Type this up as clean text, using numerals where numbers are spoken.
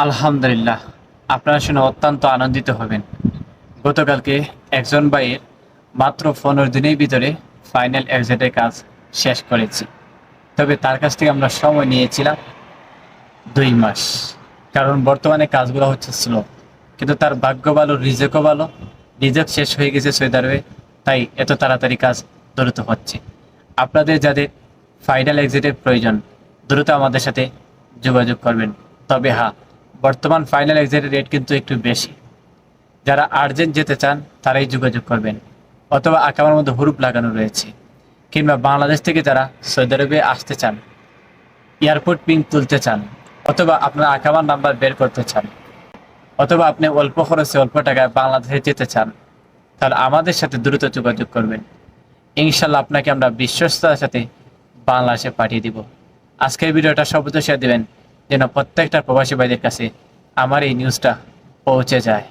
আলহামদুলিল্লাহ, আপনারা শুনে অত্যন্ত আনন্দিত হবেন। গতকালকে একজন ভাইয়ের মাত্র 15 দিনের ভিতরে ফাইনাল এক্সাটের কাজ শেষ করেছি। তবে তার কাছ থেকে আমরা সময় নিয়েছিলাম 2 মাস, কারণ বর্তমানে কাজগুলো হচ্ছে স্লো। কিন্তু তার ভাগ্য ভালো, রিজেকও ভালো। রিজেক শেষ হয়ে গেছে সৌদি আরবে, তাই এত তাড়াতাড়ি কাজ দ্রুত হচ্ছে। আপনাদের যাদের ফাইনাল এক্সিটের প্রয়োজন, দ্রুত আমাদের সাথে যোগাযোগ করবেন। তবে হ্যাঁ, বর্তমান ফাইনাল এক্সিটের রেট কিন্তু একটু বেশি। যারা আর্জেন্ট যেতে চান তারাই যোগাযোগ করবেন, অথবা আকামার মধ্যে হুরুপ লাগানো রয়েছে। কিংবা বাংলাদেশ থেকে যারা সৌদি আরবে আসতে চান, এয়ারপোর্ট পিন তুলতে চান, অথবা আপনার আকামার নাম্বার বের করতে চান, অথবা আপনি অল্প খরচে অল্প টাকায় বাংলাদেশে যেতে চান, তাহলে আমাদের সাথে দ্রুত যোগাযোগ করবেন। ইনশাল্লাহ আপনাকে আমরা বিশ্বস্ততার সাথে বাংলাদেশে পাঠিয়ে দিব। আজকের ভিডিওটা সর্বদা শেয়ার দেবেন, যেন প্রত্যেকটা প্রবাসী ভাইদের কাছে আমার এই নিউজটা পৌঁছে যায়।